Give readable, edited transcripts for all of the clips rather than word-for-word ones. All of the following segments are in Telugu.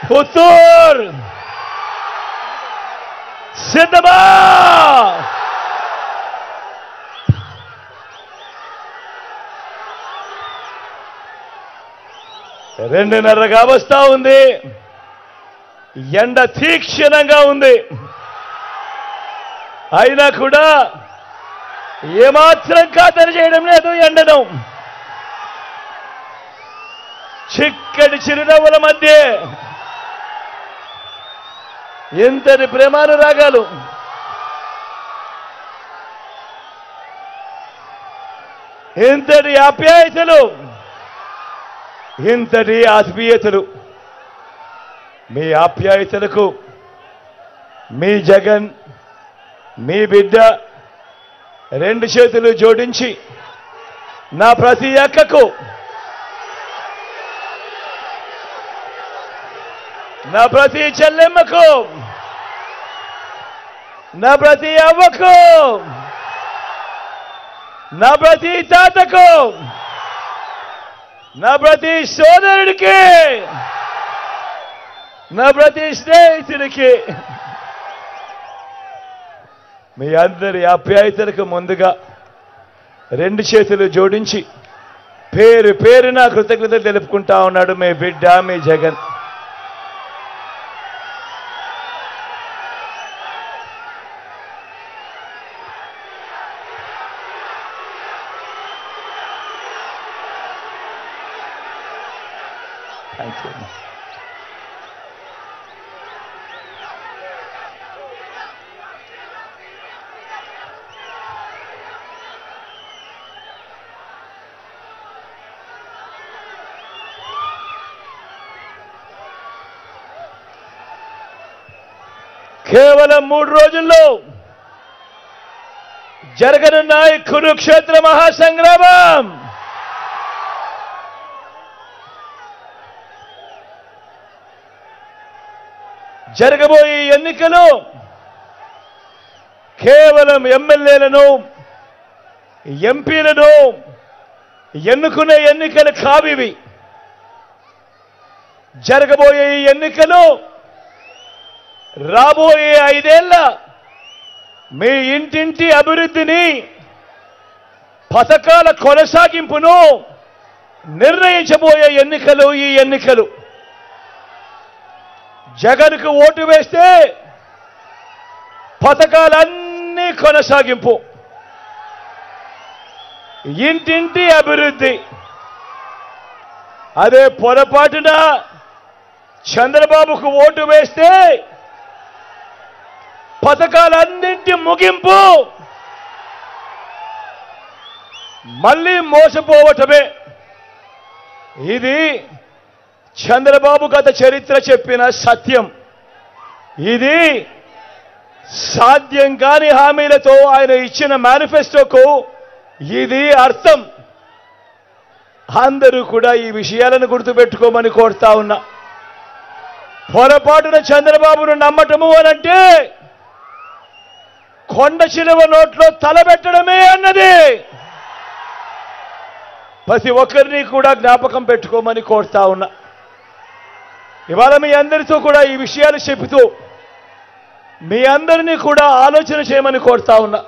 పుత్తూర్ సిద్ధమా? రెండున్నరగా వస్తా ఉంది. ఎండ తీక్షణంగా ఉంది. అయినా కూడా ఏమాత్రం ఖాతరు చేయడం లేదు ఎండను. చిక్కటి చిరునవ్వుల మధ్య ఎంతటి ప్రేమానురాగాలు, ఎంతటి ఆప్యాయతలు, ఇంతటి ఆత్మీయతలు. మీ ఆప్యాయతలకు మీ జగన్, మీ బిడ్డ రెండు చేతులు జోడించి నా ప్రతి అక్కకు, నా ప్రతి చెల్లెమ్మకు, నా ప్రతి అవ్వకు, నా ప్రతి తాతకు, నా ప్రతి సోదరుడికి, నా ప్రతి స్నేహితుడికి మీ అందరి ఆప్యాయతలకు ముందుగా రెండు చేతులు జోడించి పేరు పేరున కృతజ్ఞతలు తెలుపుకుంటా ఉన్నాడు మీ బిడ్డ, మీ జగన్. Thank you. కేవలం 3 రోజుల్లో జరగనున్న ఈ కురుక్షేత్ర మహాసంగ్రామం జరగబోయే ఎన్నికలు కేవలం ఎమ్మెల్యేలను, ఎంపీలను ఎన్నుకునే ఎన్నికలు కావివి. జరగబోయే ఈ ఎన్నికలు రాబోయే 5 ఏళ్ల మీ ఇంటింటి అభివృద్ధిని, పథకాల కొనసాగింపును నిర్ణయించబోయే ఎన్నికలు ఈ ఎన్నికలు. జగన్కు ఓటు వేస్తే పథకాలన్నీ కొనసాగింపు, ఇంటింటి అభివృద్ధి. అదే పొరపాటున చంద్రబాబుకు ఓటు వేస్తే పథకాలన్నింటి ముగింపు, మళ్ళీ మోసపోవటమే. ఇది చంద్రబాబు గత చరిత్ర చెప్పిన సత్యం. ఇది సాధ్యం కాని హామీలతో ఆయన ఇచ్చిన మేనిఫెస్టోకు ఇది అర్థం. అందరూ కూడా ఈ విషయాలను గుర్తుపెట్టుకోమని కోరుతా ఉన్నా. పొరపాటున చంద్రబాబును నమ్మటము అనంటే కొండ చిలువ నోట్లో తలబెట్టడమే అన్నది ప్రతి ఒక్కరిని కూడా జ్ఞాపకం పెట్టుకోమని కోరుతా ఉన్నా. ఇవాళ మీ అందరితో కూడా ఈ విషయాలు చెబుతూ మీ అందరినీ కూడా ఆలోచన చేయమని కోరుతా ఉన్నా.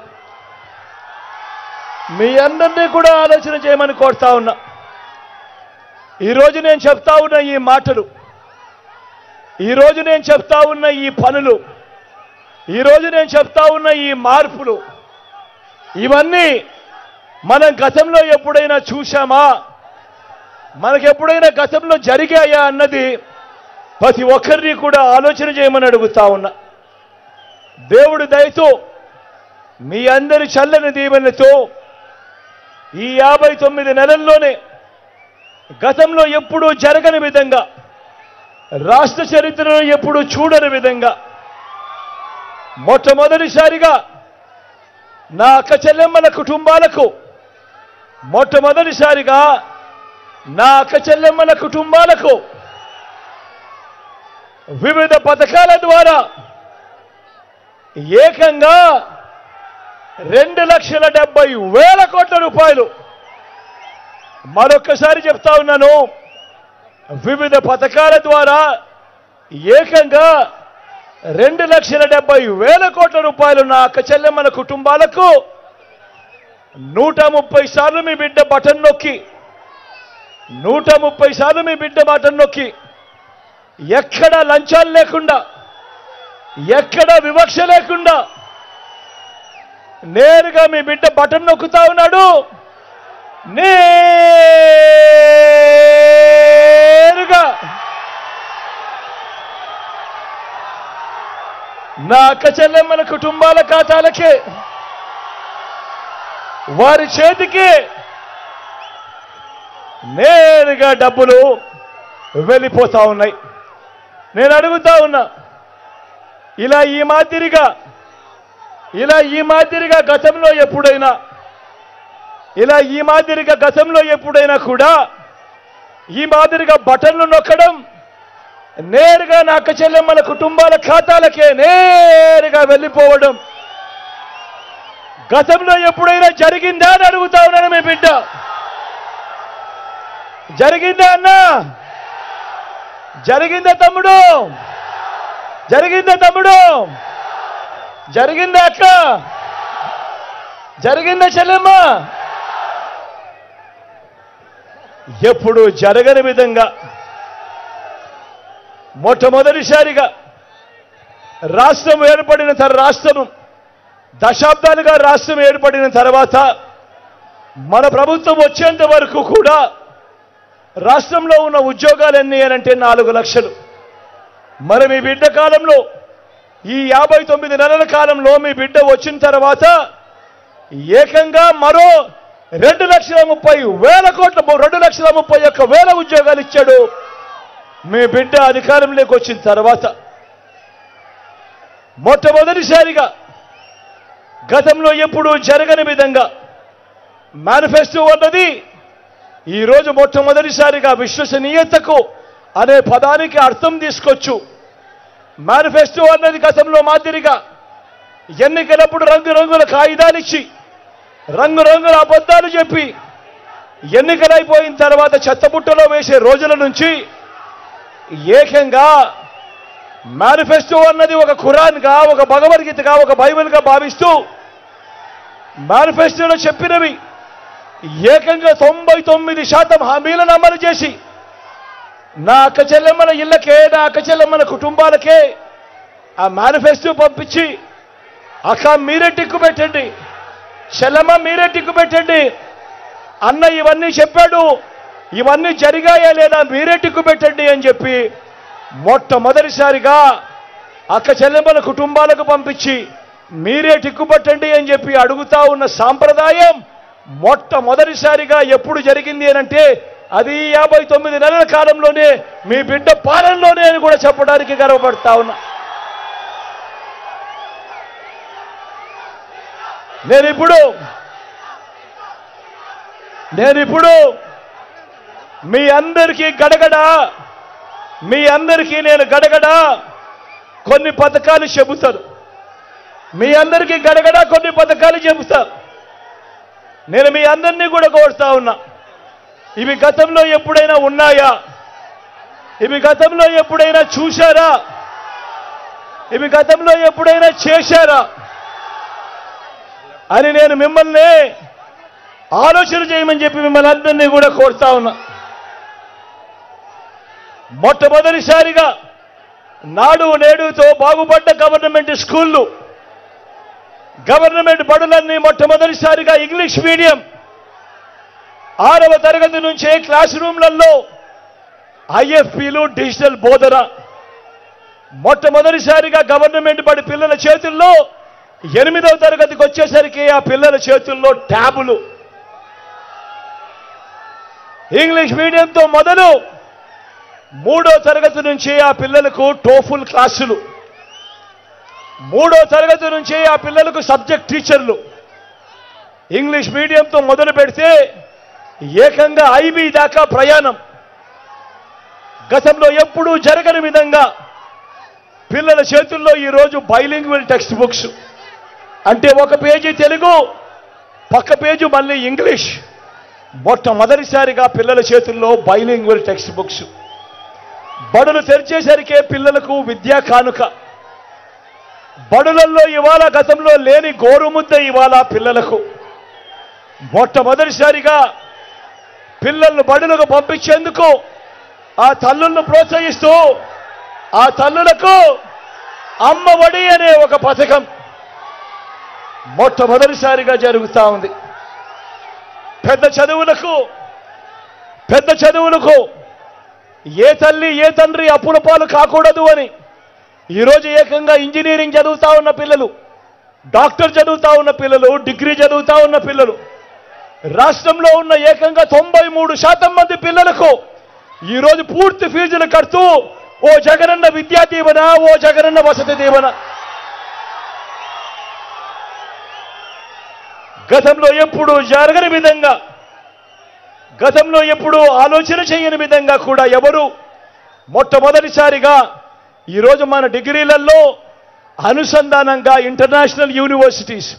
మీ అందరినీ కూడా ఆలోచన చేయమని కోరుతా ఉన్నా. ఈరోజు నేను చెప్తా ఉన్న ఈ మాటలు, ఈరోజు నేను చెప్తా ఉన్న ఈ పనులు, ఈరోజు నేను చెప్తా ఉన్న ఈ మార్పులు, ఇవన్నీ మనం గతంలో ఎప్పుడైనా చూశామా, మనకెప్పుడైనా గతంలో జరిగాయా అన్నది ప్రతి ఒక్కరిని కూడా ఆలోచన చేయమని అడుగుతా ఉన్నా. దేవుడి దయతో మీ అందరి చల్లని దీవెనలతో ఈ 59 నెలల్లోనే గతంలో ఎప్పుడూ జరగని విధంగా, రాష్ట్ర చరిత్రలో ఎప్పుడూ చూడని విధంగా మొట్టమొదటిసారిగా నా అక్క చెల్లెమ్మల కుటుంబాలకు, మొట్టమొదటిసారిగా నా అక్క చెల్లెమ్మల కుటుంబాలకు వివిధ పథకాల ద్వారా ఏకంగా 2,70,000 కోట్ల రూపాయలు, మరొక్కసారి చెప్తా ఉన్నాను, వివిధ పథకాల ద్వారా ఏకంగా 2,70,000 కోట్ల రూపాయలు నా అక్క చెల్లెమ్మల కుటుంబాలకు 130 సార్లు మీ బిడ్డ బటన్ నొక్కి 130 సార్లు మీ బిడ్డ బటన్ నొక్కి ఎక్కడ లంచాలు లేకుండా ఎక్కడ వివక్ష లేకుండా నేరుగా మీ బిడ్డ బటన్ నొక్కుతా ఉన్నాడు. నేరుగా నా అక్క చెల్లెమ్మల కుటుంబాల ఖాతాలకే వారి చేతికి నేరుగా డబ్బులు వెళ్ళిపోతా ఉన్నాయి. నేను అడుగుతా ఉన్నా, ఇలా ఈ మాదిరిగా గతంలో ఎప్పుడైనా కూడా ఈ మాదిరిగా బటన్లు నొక్కడం నేరుగా నా అక్క చెల్లెమ్మల కుటుంబాల ఖాతాలకే నేరుగా వెళ్ళిపోవడం గతంలో ఎప్పుడైనా జరిగిందా అని అడుగుతా ఉన్నాను. మీ బిడ్డ జరిగిందా అన్నా? జరిగిందా తమ్ముడు? జరిగిందా తమ్ముడు? జరిగిందా అక్క? జరిగిందా చెల్లెమ్మ? ఎప్పుడు జరగని విధంగా మొట్టమొదటిసారిగా దశాబ్దాలుగా రాష్ట్రం ఏర్పడిన తర్వాత మన ప్రభుత్వం వచ్చేంత వరకు కూడా రాష్ట్రంలో ఉన్న ఉద్యోగాలు ఎన్ని అనంటే 4 లక్షలు. మరి మీ బిడ్డ కాలంలో ఈ 59 నెలల కాలంలో మీ బిడ్డ వచ్చిన తర్వాత ఏకంగా మరో 2,30,000 కోట్ల 2,31,000 ఉద్యోగాలు ఇచ్చాడు మీ బిడ్డ అధికారంలోకి వచ్చిన తర్వాత. మొట్టమొదటిసారిగా గతంలో ఎప్పుడూ జరగని విధంగా మేనిఫెస్టో అన్నది ఈరోజు మొట్టమొదటిసారిగా విశ్వసనీయతకు అనే పదానికి అర్థం తీసుకొచ్చు. మేనిఫెస్టో అన్నది గతంలో మాదిరిగా ఎన్నికలప్పుడు రంగురంగుల కాగితాలిచ్చి రంగురంగుల అబద్ధాలు చెప్పి ఎన్నికలైపోయిన తర్వాత చెత్తబుట్టలో వేసే రోజుల నుంచి ఏకంగా మేనిఫెస్టో అన్నది ఒక ఖురాన్గా, ఒక భగవద్గీతగా, ఒక బైబిల్గా భావిస్తూ మేనిఫెస్టోలో చెప్పినవి ఏకంగా 99% హామీలను అమలు చేసి నా అక్క చెల్లెమ్మల ఇళ్లకే, నా అక్క చెల్లెమ్మల కుటుంబాలకే ఆ మేనిఫెస్టో పంపించి అక్క మీరే టిక్కు పెట్టండి, చెల్లెమ్మ మీరే టిక్కు పెట్టండి, అన్న ఇవన్నీ చెప్పాడు, ఇవన్నీ జరిగాయా లేదా మీరే టిక్కు పెట్టండి అని చెప్పి మొట్టమొదటిసారిగా అక్క చెల్లెమ్మల కుటుంబాలకు పంపించి మీరే టిక్కు పెట్టండి అని చెప్పి అడుగుతా ఉన్న సాంప్రదాయం మొట్టమొదటిసారిగా ఎప్పుడు జరిగింది అనంటే అది 59 నెలల కాలంలోనే మీ బిడ్డ పాలనలోనే అని కూడా చెప్పడానికి గర్వపడతా ఉన్నా. నేనిప్పుడు మీ అందరికీ నేను గడగడ కొన్ని పథకాలు చెబుతాను. మీ అందరికీ గడగడ కొన్ని పథకాలు చెబుతాను. నేను మీ అందరినీ కూడా కోరుతా ఉన్నా, ఇవి గతంలో ఎప్పుడైనా ఉన్నాయా? ఇవి గతంలో ఎప్పుడైనా చూశారా? ఇవి గతంలో ఎప్పుడైనా చేశారా అని నేను మిమ్మల్ని ఆలోచన చేయమని చెప్పి మిమ్మల్ని అందరినీ కూడా కోరుతా ఉన్నా. మొట్టమొదటిసారిగా నాడు నేడుతో బాగుపడ్డ గవర్నమెంట్ స్కూళ్ళు, గవర్నమెంట్ బడులన్నీ మొట్టమొదటిసారిగా ఇంగ్లీష్ మీడియం 6వ తరగతి నుంచే క్లాస్ రూమ్లలో ఐఎఫ్పీలు, డిజిటల్ బోధన. మొట్టమొదటిసారిగా గవర్నమెంట్ బడి పిల్లల చేతుల్లో 8వ తరగతికి వచ్చేసరికి ఆ పిల్లల చేతుల్లో ట్యాబులు. ఇంగ్లీష్ మీడియంతో మొదలు 3వ తరగతి నుంచి ఆ పిల్లలకు టోఫుల్ క్లాసులు, 3వ తరగతి నుంచి ఆ పిల్లలకు సబ్జెక్ట్ టీచర్లు. ఇంగ్లీష్ మీడియంతో మొదలు పెడితే ఏకంగా ఐబీ దాకా ప్రయాణం. గతంలో ఎప్పుడూ జరగని విధంగా పిల్లల చేతుల్లో ఈరోజు బైలింగ్వల్ టెక్స్ట్ బుక్స్, అంటే ఒక పేజీ తెలుగు, పక్క పేజీ మళ్ళీ ఇంగ్లీష్. మొట్టమొదటిసారిగా పిల్లల చేతుల్లో బైలింగ్వల్ టెక్స్ట్ బుక్స్. బడులు తెరిచేసరికే పిల్లలకు విద్యా కానుక. బడులలో ఇవాళ గతంలో లేని గోరుముద్ద ఇవాళ పిల్లలకు. మొట్టమొదటిసారిగా పిల్లలను బడులకు పంపించేందుకు ఆ తల్లులను ప్రోత్సహిస్తూ ఆ తల్లులకు అమ్మ ఒడి అనే ఒక పథకం మొట్టమొదటిసారిగా జరుగుతూ ఉంది. పెద్ద చదువులకు ఏ తల్లి ఏ తండ్రి అప్పుల పాలు కాకూడదు అని ఈరోజు ఏకంగా ఇంజనీరింగ్ చదువుతా ఉన్న పిల్లలు, డాక్టర్ చదువుతా ఉన్న పిల్లలు, డిగ్రీ చదువుతా ఉన్న పిల్లలు, రాష్ట్రంలో ఉన్న ఏకంగా 93% మంది పిల్లలకు ఈరోజు పూర్తి ఫీజులు కడుతూ ఓ జగనన్న విద్యా దీవెన, ఓ జగనన్న వసతి దీవెన. గతంలో ఎప్పుడు జరగని విధంగా, గతంలో ఎప్పుడు ఆలోచన చేయని విధంగా కూడా ఎవరు మొట్టమొదటిసారిగా ఈరోజు మన డిగ్రీలలో అనుసంధానంగా ఇంటర్నేషనల్ యూనివర్సిటీస్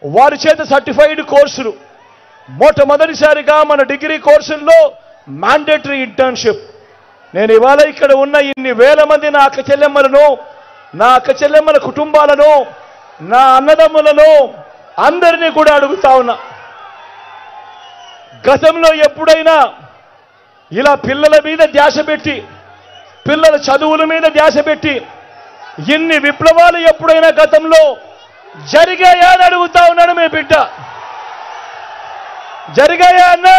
వారి చేత సర్టిఫైడ్ కోర్సులు, మొట్టమొదటిసారిగా మన డిగ్రీ కోర్సుల్లో మ్యాండేటరీ ఇంటర్న్షిప్. నేను ఇవాళ ఇక్కడ ఉన్న ఇన్ని వేల మంది నా అక్క చెల్లెమ్మలను, నా అక్క చెల్లెమ్మల కుటుంబాలను, నా అన్నదమ్ములను అందరినీ కూడా అడుగుతా ఉన్నా, గతంలో ఎప్పుడైనా ఇలా పిల్లల మీద ధ్యాస పెట్టి, పిల్లల చదువుల మీద ధ్యాస పెట్టి ఇన్ని విప్లవాలు ఎప్పుడైనా గతంలో జరిగాయా అని అడుగుతా ఉన్నాడు మీ బిడ్డ. జరిగాయా అన్నా?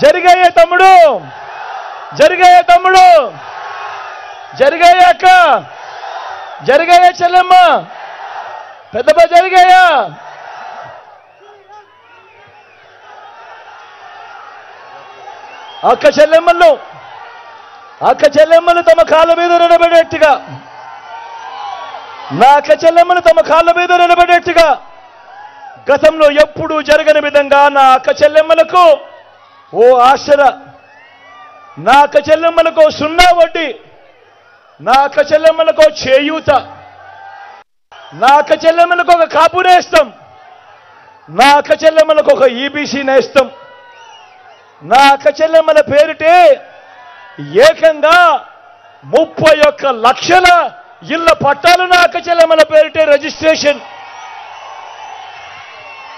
జరిగాయా తమ్ముడు? జరిగాయా తమ్ముడు? జరిగాయా అక్క? జరిగాయా చెల్లెమ్మ? పెద్దమ్మ జరిగాయా? అక్క చెల్లెమ్మలు తమ కాళ్ళ మీద నిలబడేట్టుగా, నా అక్క చెల్లెమ్మలు తమ కాళ్ళ మీద నిలబడేట్టుగా గతంలో ఎప్పుడూ జరగని విధంగా నా అక్క చెల్లెమ్మలకు ఓ ఆసరా, నా అక్క చెల్లెమ్మలకు 0 వడ్డీ, నా అక్క చెల్లెమ్మలకు చేయూత, నా అక్క చెల్లెమ్మలకు ఒక కాపు నేస్తం, నా అక్క చెల్లెమ్మలకు ఒక ఈబీసీ నేస్తం, నా అక్క చెల్లెమ్మల పేరిటే ఏకంగా 31 లక్షల ఇళ్ల పట్టాలు నా అక్క చెల్లెమ్మల పేరిటే రిజిస్ట్రేషన్.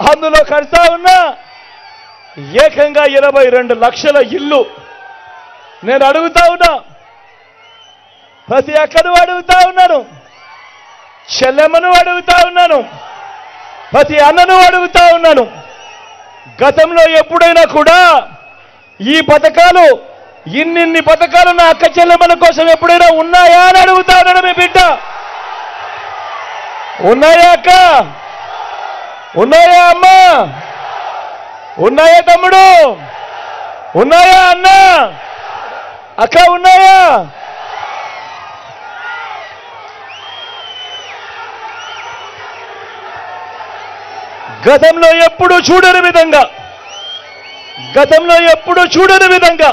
అందులో కడతా ఉన్నా ఏకంగా 22 లక్షల ఇల్లు. నేను అడుగుతా ఉన్నా, ప్రతి అక్కను అడుగుతా ఉన్నాను, చెల్లెమ్మను అడుగుతా ఉన్నాను, ప్రతి అన్నను అడుగుతా ఉన్నాను, గతంలో ఎప్పుడైనా కూడా ఈ పథకాలు, ఇన్ని పథకాలు నా అక్క చెల్లెమ్మల కోసం ఎప్పుడైనా ఉన్నాయా అని అడుగుతా ఉన్నాను మీ బిడ్డ. ఉన్నాయా అక్క? ఉన్నాయా అమ్మ? ఉన్నాయా తమ్ముడు? ఉన్నాయా అన్న? అక్క ఉన్నాయా? గతంలో ఎప్పుడు చూడని విధంగా, గతంలో ఎప్పుడు చూడని విధంగా,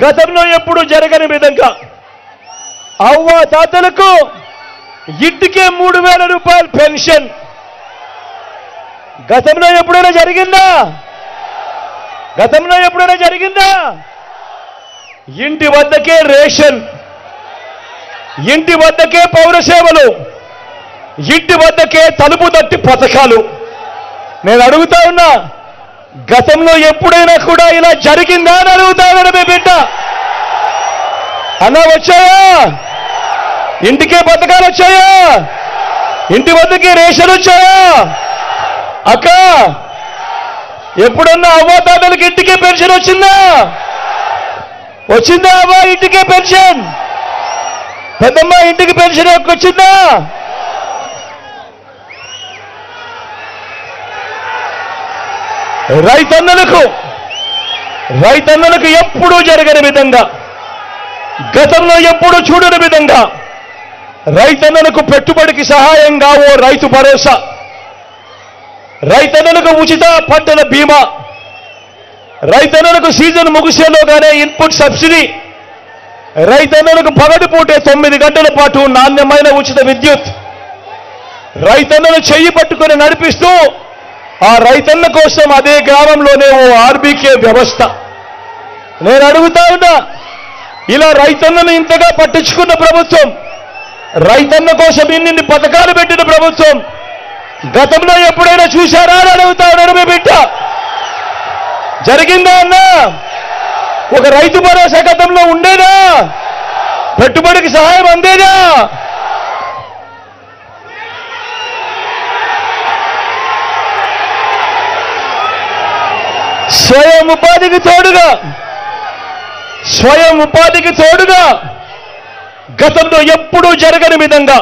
గతంలో ఎప్పుడు జరగని విధంగా అవ్వ తాతలకు ఇంటికే 3,000 రూపాయలు పెన్షన్. గతంలో ఎప్పుడైనా జరిగిందా? గతంలో ఎప్పుడైనా జరిగిందా? ఇంటి వద్దకే రేషన్, ఇంటి వద్దకే పౌర సేవలు, ఇంటి వద్దకే తలుపు తట్టి పథకాలు. నేను అడుగుతా ఉన్నా, గతంలో ఎప్పుడైనా కూడా ఇలా జరిగిందా అని అడుగుతా ఉన్నా మీ బిడ్డ. అన్నా వచ్చాయా? ఇంటికే పథకాలు వచ్చాయా? ఇంటి వద్దకే రేషన్ వచ్చాయా? అక్క ఎప్పుడన్నా అవ్వాతాతలకి ఇంటికే పెన్షన్ వచ్చిందా? వచ్చిందా అవ్వ ఇంటికే పెన్షన్? పెద్దమ్మ ఇంటికి పెన్షన్ వచ్చిందా? రైతన్నలకు ఎప్పుడూ జరగని విధంగా, గతంలో ఎప్పుడూ చూడని విధంగా రైతన్నలకు పెట్టుబడికి సహాయంగా ఓ రైతు భరోసా, రైతన్నలకు ఉచిత పంటల బీమా, రైతన్నలకు సీజన్ ముగిసేలోగానే ఇన్పుట్ సబ్సిడీ, రైతన్నలకు పగటిపూటే 9 గంటల పాటు నాణ్యమైన ఉచిత విద్యుత్, రైతన్నను చెయ్యి పట్టుకుని నడిపిస్తూ ఆ రైతన్న కోసం అదే గ్రామంలోనే ఓ ఆర్బీకే వ్యవస్థ, నేను అడుగుతా ఉన్నా, ఇలా రైతన్నను ఇంతగా పట్టించుకున్న ప్రభుత్వం, రైతన్న కోసం ఇన్ని పథకాలు పెట్టిన ప్రభుత్వం గతంలో ఎప్పుడైనా చూశారా అని అడుగుతా ఉన్నాడు మీ బిడ్డ. జరిగిందా అన్నా? ఒక రైతు భరోసా గతంలో ఉండేదా? పెట్టుబడికి సహాయం అందేదా? స్వయం ఉపాధికి తోడుగా గతంలో ఎప్పుడూ జరగని విధంగా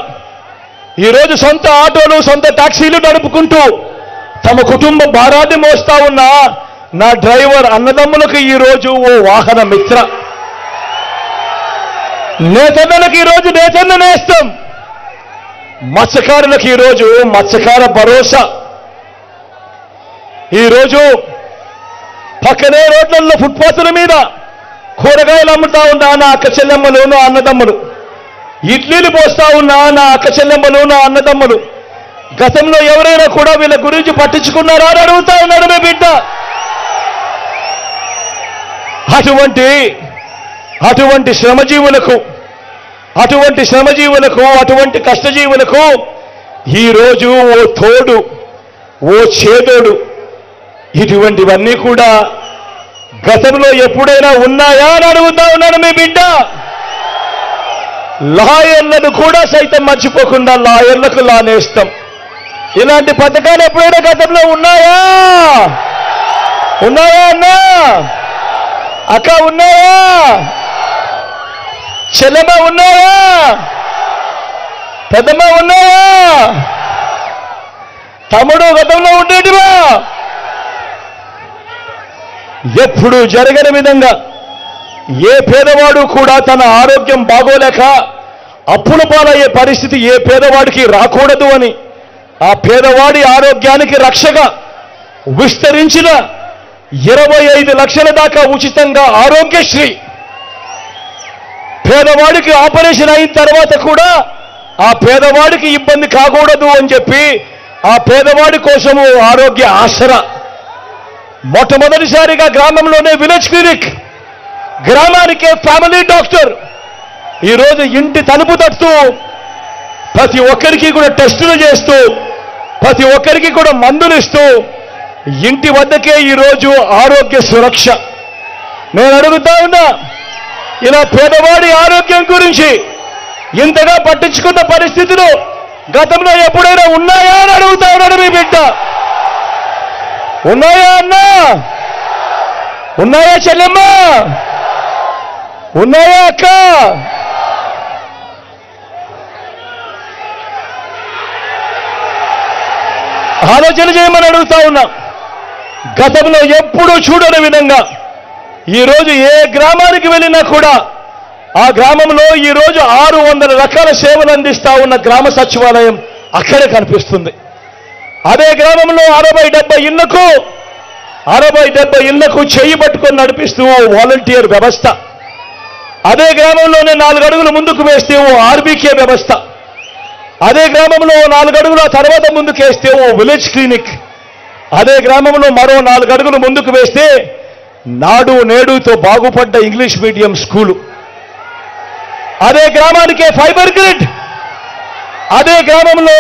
ఈరోజు సొంత ఆటోలు, సొంత టాక్సీలు నడుపుకుంటూ తమ కుటుంబ భారాన్ని మోస్తా ఉన్న నా డ్రైవర్ అన్నదమ్ములకు ఈరోజు ఓ వాహన మిత్ర, నేతన్నలకు ఈరోజు నేతన్న నేస్తం, మత్స్యకారులకు ఈరోజు మత్స్యకార భరోసా. ఈరోజు పక్కనే రోడ్లలో ఫుట్పాత్ల మీద కూరగాయలు అమ్ముతా ఉన్నా నా అక్క చెల్లెమ్మలు, నా అన్నదమ్ములు, ఇడ్లీలు పోస్తా ఉన్నా నా అక్క చెల్లెమ్మలు, నా అన్నదమ్ములు, గతంలో ఎవరైనా కూడా వీళ్ళ గురించి పట్టించుకున్నారా అని అడుగుతా ఉన్నాడు మీ బిడ్డ. అటువంటి శ్రమజీవులకు, అటువంటి కష్టజీవులకు ఈరోజు ఓ తోడు, ఓ చేదోడు, ఇటువంటివన్నీ కూడా గతంలో ఎప్పుడైనా ఉన్నాయా అని అడుగుతా ఉన్నాడు మీ బిడ్డ. లాయర్లను కూడా సైతం మర్చిపోకుండా లాయర్లకు లానేస్తాం. ఇలాంటి పథకాలు ఎప్పుడైనా గతంలో ఉన్నాయా? అన్నా? అక్క ఉన్నాయా? చెల్లెమ్మ ఉన్నాయా? పెద్దమ్మ ఉన్నాయా? తమ్ముడు గతంలో ఉండేటివా? ఎప్పుడు జరగని విధంగా ఏ పేదవాడు కూడా తన ఆరోగ్యం బాగోలేక అప్పుల పాలయ్యే పరిస్థితి ఏ పేదవాడికి రాకూడదు అని ఆ పేదవాడి ఆరోగ్యానికి రక్షగా విస్తరించిన 25 లక్షల దాకా ఉచితంగా ఆరోగ్యశ్రీ, పేదవాడికి ఆపరేషన్ అయిన తర్వాత కూడా ఆ పేదవాడికి ఇబ్బంది కాకూడదు అని చెప్పి ఆ పేదవాడి కోసము ఆరోగ్య ఆసరా, మొట్టమొదటిసారిగా గ్రామంలోనే విలేజ్ క్లినిక్, గ్రామానికే ఫ్యామిలీ డాక్టర్, ఈరోజు ఇంటి తలుపు తట్టుతూ ప్రతి ఒక్కరికి కూడా టెస్టులు చేస్తూ ప్రతి ఒక్కరికి కూడా మందులు ఇస్తూ ఇంటి వద్దకే ఈరోజు ఆరోగ్య సురక్ష. నేను అడుగుతా ఉన్నా, ఇలా పేదవాడి ఆరోగ్యం గురించి ఇంతగా పట్టించుకున్న పరిస్థితులు గతంలో ఎప్పుడైనా ఉన్నాయా అని అడుగుతా ఉన్నాడు మీ బిడ్డ. ఉన్నాయా అన్నా? ఉన్నాయా చెల్లెమ్మ? ఉన్నాయా అక్క? ఆలోచన చేయమని అడుగుతా ఉన్నా. గతంలో ఎప్పుడూ చూడని విధంగా ఈరోజు ఏ గ్రామానికి వెళ్ళినా కూడా ఆ గ్రామంలో ఈరోజు 600 రకాల సేవలు అందిస్తా ఉన్న గ్రామ సచివాలయం అక్కడే కనిపిస్తుంది. అదే గ్రామంలో 60-70 ఇళ్లకు చేయి పట్టుకొని నడిపిస్తూ వాలంటీర్ వ్యవస్థ, అదే గ్రామంలోనే 4 అడుగులు ముందుకు వేస్తే ఓ ఆర్బీకే వ్యవస్థ, అదే గ్రామంలో 4 అడుగుల తర్వాత ముందుకు వేస్తే ఓ విలేజ్ క్లినిక్, అదే గ్రామంలో మరో 4 అడుగులు ముందుకు వేస్తే నాడు నేడుతో బాగుపడ్డ ఇంగ్లీష్ మీడియం స్కూలు, అదే గ్రామానికే ఫైబర్ గ్రిడ్, అదే గ్రామంలో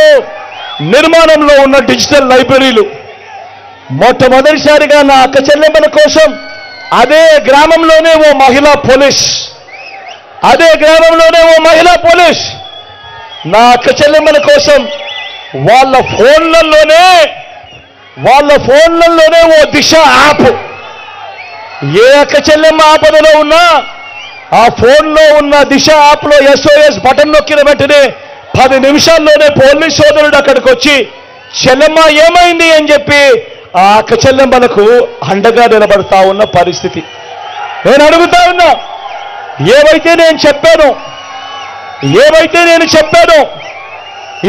నిర్మాణంలో ఉన్న డిజిటల్ లైబ్రరీలు, మొట్టమొదటిసారిగా నా అక్క చెల్లెమ్మల కోసం అదే గ్రామంలోనే ఓ మహిళా పోలీస్, అదే గ్రామంలోనే ఓ మహిళా పోలీస్, నా అక్క చెల్లెమ్మల కోసం వాళ్ళ ఫోన్లలోనే ఓ దిశ యాప్. ఏ అక్క చెల్లెమ్మ ఆపదలో ఉన్నా ఆ ఫోన్లో ఉన్న దిశ యాప్లో SOS బటన్ నొక్కిన వెంటనే 10 నిమిషాల్లోనే పోలీస్ సోదరుడు అక్కడికి వచ్చి చెల్లెమ్మ ఏమైంది అని చెప్పి ఆ అక్క చెల్లెమ్మలకు అండగా నిలబడతా ఉన్న పరిస్థితి. నేను అడుగుతా ఉన్నా, ఏవైతే నేను చెప్పానో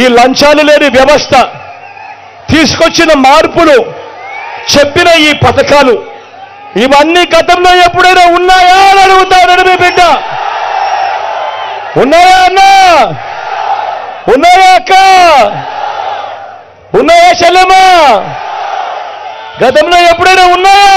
ఈ లంచాలు లేని వ్యవస్థ, తీసుకొచ్చిన మార్పులు, చెప్పిన ఈ పథకాలు, ఇవన్నీ గతంలో ఎప్పుడైనా ఉన్నాయా అని అడుగుతాడు మీ బిడ్డ. ఉన్నాయా అన్నా? ఉన్నాయా అక్క? ఉన్నాయా చెల్లెమ్మ? గతంలో ఎప్పుడైనా ఉన్నాయా?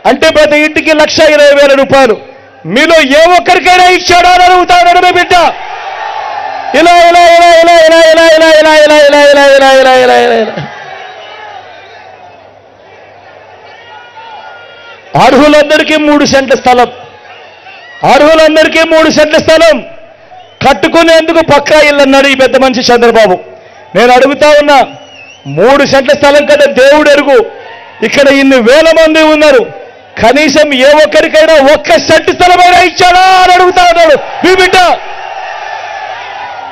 అంటే ప్రతి ఇంటికి 1,20,000 రూపాయలు. మీలో ఏ ఒక్కరికైనా ఇచ్చాడా అని అడుగుతాడు మీ బిడ్డ. ఇలా ఇలా ఇలా ఇలా ఇలా ఇలా ఇలా ఇలా ఇలా ఇలా ఇలా ఇలా ఇలా ఇలా ఇలా ఇలా అర్హులందరికీ 3 సెంట్ల స్థలం, అర్హులందరికీ 3 సెంట్ల స్థలం కట్టుకునేందుకు పక్కా ఇల్లు అన్నాడు ఈ పెద్ద మనిషి చంద్రబాబు. నేను అడుగుతా ఉన్నా, 3 సెంట్ల స్థలం కదా దేవుడు ఎరుగు, ఇక్కడ ఇన్ని వేల మంది ఉన్నారు, కనీసం ఏ ఒక్కరికైనా 1 సెంటు స్థలమైనా ఇచ్చాడా అని అడుగుతా ఉన్నాడు మీ బిడ్డ.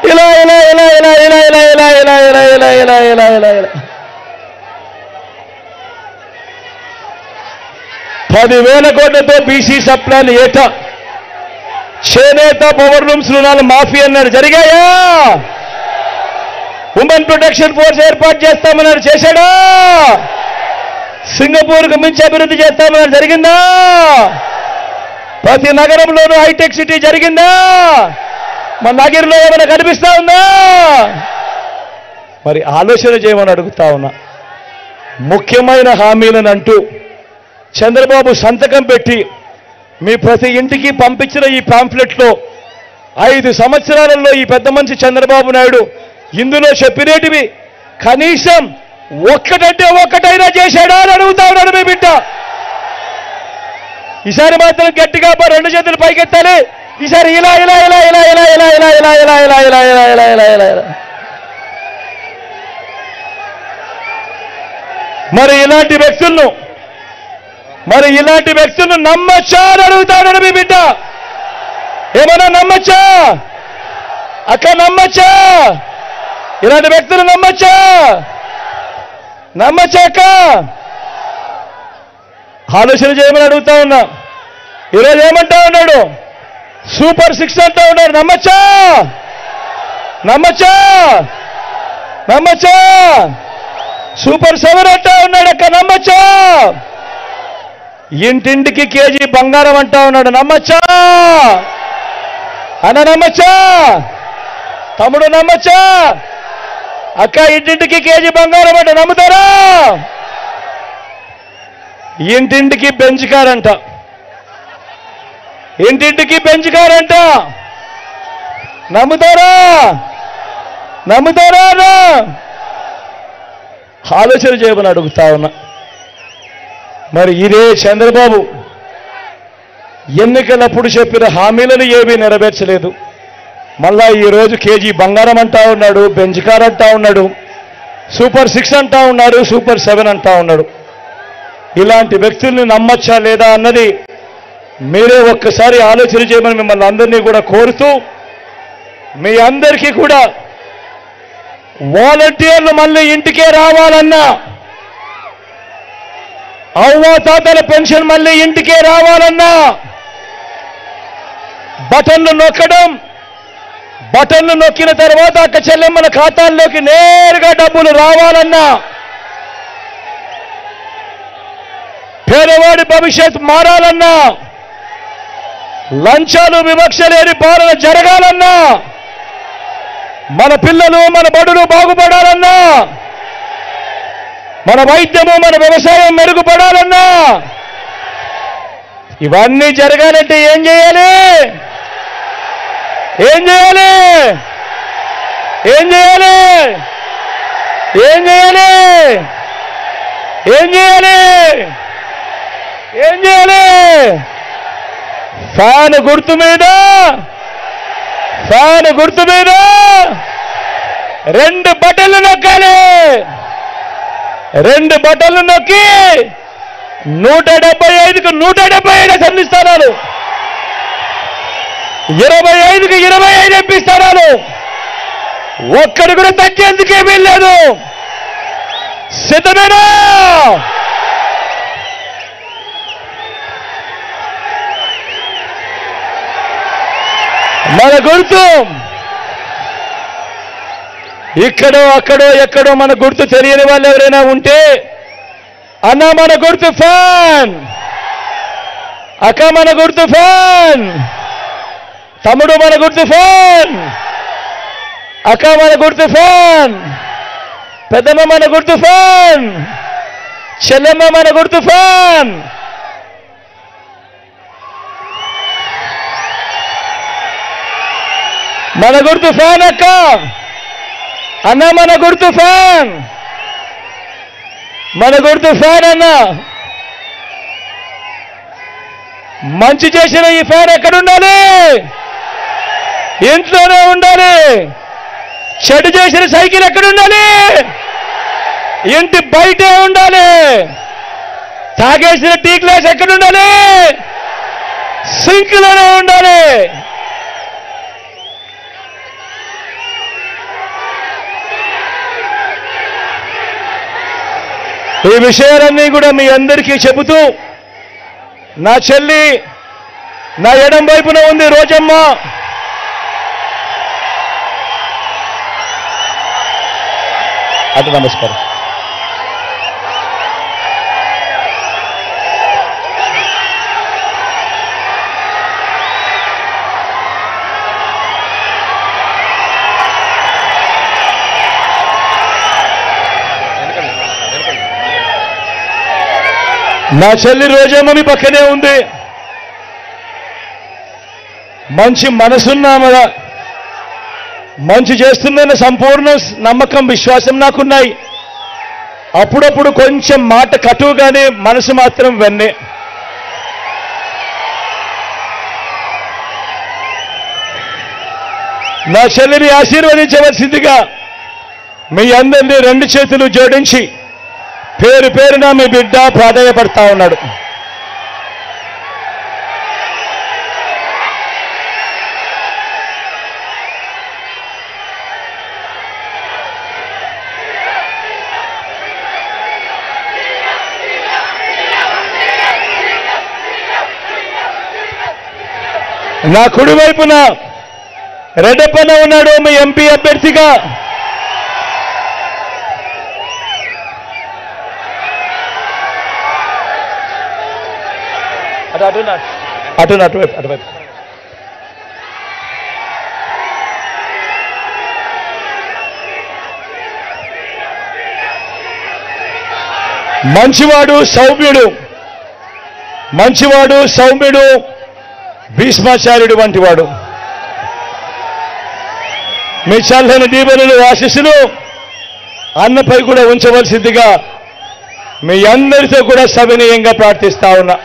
ఇలా ఇలా ఇలా ఇలా ఇలా ఇలా ఇలా ఇలా ఇలా ఇలా ఇలా ఇలా ఇలా ఇలా 10,000 కోట్లతో బీసీ సప్లాన్ ఏటా, చేనేత పవర్ లూమ్స్ రుణాలు మాఫీ అన్నాడు, జరిగాయా? ఉమెన్ ప్రొటెక్షన్ ఫోర్స్ ఏర్పాటు చేస్తామన్నాడు, చేశాడా? సింగపూర్కు మించి అభివృద్ధి చేస్తామన్నాడు, జరిగిందా? ప్రతి నగరంలోనూ హైటెక్ సిటీ జరిగిందా? మన నగరంలో ఏమైనా కనిపిస్తా ఉందా? మరి ఆలోచన చేయమని అడుగుతా ఉన్నా. ముఖ్యమైన హామీలను అంటూ చంద్రబాబు సంతకం పెట్టి మీ ప్రతి ఇంటికి పంపించిన ఈ పాంఫ్లెట్లో 5 సంవత్సరాలలో ఈ పెద్ద మనిషి చంద్రబాబు నాయుడు ఇందులో చెప్పినేటివి కనీసం ఒక్కటంటే ఒక్కటైనా చేశాడా అని అడుగుతా ఉన్నాడు మీ బిడ్డ. ఈసారి మాత్రం గట్టిగా 2 చేతులు పైకెత్తాలి. ఈసారి ఇలా ఇలా ఇలా ఇలా ఇలా ఇలా ఇలా ఇలా ఇలా ఇలా ఇలా ఇలా ఇలా ఇలా ఇలా ఇలా మరి ఇలాంటి వ్యక్తులను నమ్మచ్చా అని అడుగుతాడు మీ బిడ్డ. ఏమన్నా నమ్మచ్చా అక్క? నమ్మచ్చా? ఇలాంటి వ్యక్తులు నమ్మచ్చా? నమ్మచ్చా అక్క? ఆలోచన చేయమని అడుగుతా ఉన్నా. ఈరోజు ఏమంటా ఉన్నాడు? సూపర్ 6 అంటా ఉన్నాడు, నమ్మచ్చా? నమ్మచ్చా? నమ్మచ్చా? సూపర్ 7 అంటా ఉన్నాడు అక్క, నమ్మచ్చా? ఇంటింటికి కేజీ బంగారం అంటా ఉన్నాడు, నమ్మచ్చా? అన్న నమ్మచ్చా? తమ్ముడు నమ్మచ్చా? అక్క ఇంటింటికి కేజీ బంగారం అంటే నమ్ముతారా? ఇంటింటికి బెంచ్ కార్ అంట, ఇంటింటికి బెంచ్ కార్ అంట, నమ్ముతారా? నమ్ముతారా? ఆలోచన చేయమని అడుగుతా ఉన్నా. మరి ఇదే చంద్రబాబు ఎన్నికలప్పుడు చెప్పిన హామీలను ఏమీ నెరవేర్చలేదు. మళ్ళా ఈరోజు కేజీ బంగారం అంటా ఉన్నాడు, బెంచ్ కార్ అంటా ఉన్నాడు, సూపర్ 6 అంటా ఉన్నాడు, సూపర్ 7 అంటా ఉన్నాడు. ఇలాంటి వ్యక్తుల్ని నమ్మచ్చా లేదా అన్నది మీరే ఒక్కసారి ఆలోచన చేయమని మిమ్మల్ని అందరినీ కూడా కోరుతూ, మీ అందరికీ కూడా వాలంటీర్లు మళ్ళీ ఇంటికే రావాలన్నా, అవ్వాతాతల పెన్షన్ మళ్ళీ ఇంటికే రావాలన్నా, బటన్లు నొక్కిన తర్వాత అక్క చెల్లెమ్మల ఖాతాల్లోకి నేరుగా డబ్బులు రావాలన్నా, పేదవాడి భవిష్యత్ మారాలన్నా, లంచాలు వివక్ష లేని పాలన జరగాలన్నా, మన పిల్లలు మన బడులు బాగుపడాలన్నా, మన వైద్యము మన వ్యవసాయం మెరుగుపడాలన్నా, ఇవన్నీ జరగాలంటే ఏం చేయాలి? ఏం చేయాలి? ఏం చేయాలి? ఏం చేయాలి? ఏం చేయాలి? ఏం చేయాలి? ఫ్యాన్ గుర్తు మీద 2 బటన్లు నొక్కాలి. 2 బటన్లు నొక్కి 175కు 175 అసెంబ్లీ స్థానాలు, 25కు 25 ఎంపీ స్థానాలు, ఒక్కడు కూడా తగ్గేందుకేమీ లేదు. సిద్ధమేనా? మన గుర్తు ఇక్కడో అక్కడో ఎక్కడో మన గుర్తు తెలియని వాళ్ళు ఎవరైనా ఉంటే, అన్న మన గుర్తు ఫ్యాన్, అక్క మన గుర్తు ఫ్యాన్, తమ్ముడు మన గుర్తు ఫ్యాన్, అక్క మన గుర్తు ఫ్యాన్, పెద్దమ్మ మన గుర్తు ఫ్యాన్, చెల్లెమ్మ మన గుర్తు ఫ్యాన్, మన గుర్తు ఫ్యాన్ అక్క, అన్న మన గుర్తు ఫ్యాన్, మన గుర్తు ఫ్యాన్ అన్న. మంచి చేసిన ఈ ఫ్యాన్ ఎక్కడుండాలి? ఇంట్లోనే ఉండాలి. చెడు చేసిన సైకిల్ ఎక్కడుండాలి? ఇంటి బయటే ఉండాలి. తాగేసిన టీ గ్లాస్ ఎక్కడుండాలి? సింక్లోనే ఉండాలి. ఈ విషయాలన్నీ కూడా మీ అందరికీ చెబుతూ, నా చెల్లి నా ఎడం వైపున ఉంది రోజమ్మ. అటు నమస్కారం. నా చెల్లి రోజమ్మ మీ పక్కనే ఉంది. మంచి మనసున్నామగా, మంచి చేస్తుందన్న సంపూర్ణ నమ్మకం, విశ్వాసం నాకున్నాయి. అప్పుడప్పుడు కొంచెం మాట కటువుగానే, మనసు మాత్రం వెన్నే. నా చెల్లిని ఆశీర్వదించవలసిందిగా మీ అందరినీ రెండు చేతులు జోడించి పేరు పేరున మీ బిడ్డ ప్రాధాన్యపడతా ఉన్నాడు. నా కుడి వైపున రెడ్డప్పన ఉన్నాడు, మీ ఎంపీ అభ్యర్థిగా. అటువైపు మంచివాడు సౌమ్యుడు, భీష్మాచార్యుడు వంటివాడు. మీ చల్లని దీవెనలు, ఆశీస్సులు అన్నపై కూడా ఉంచవలసిందిగా మీ అందరితో కూడా సవినయంగా ప్రార్థిస్తా ఉన్నా.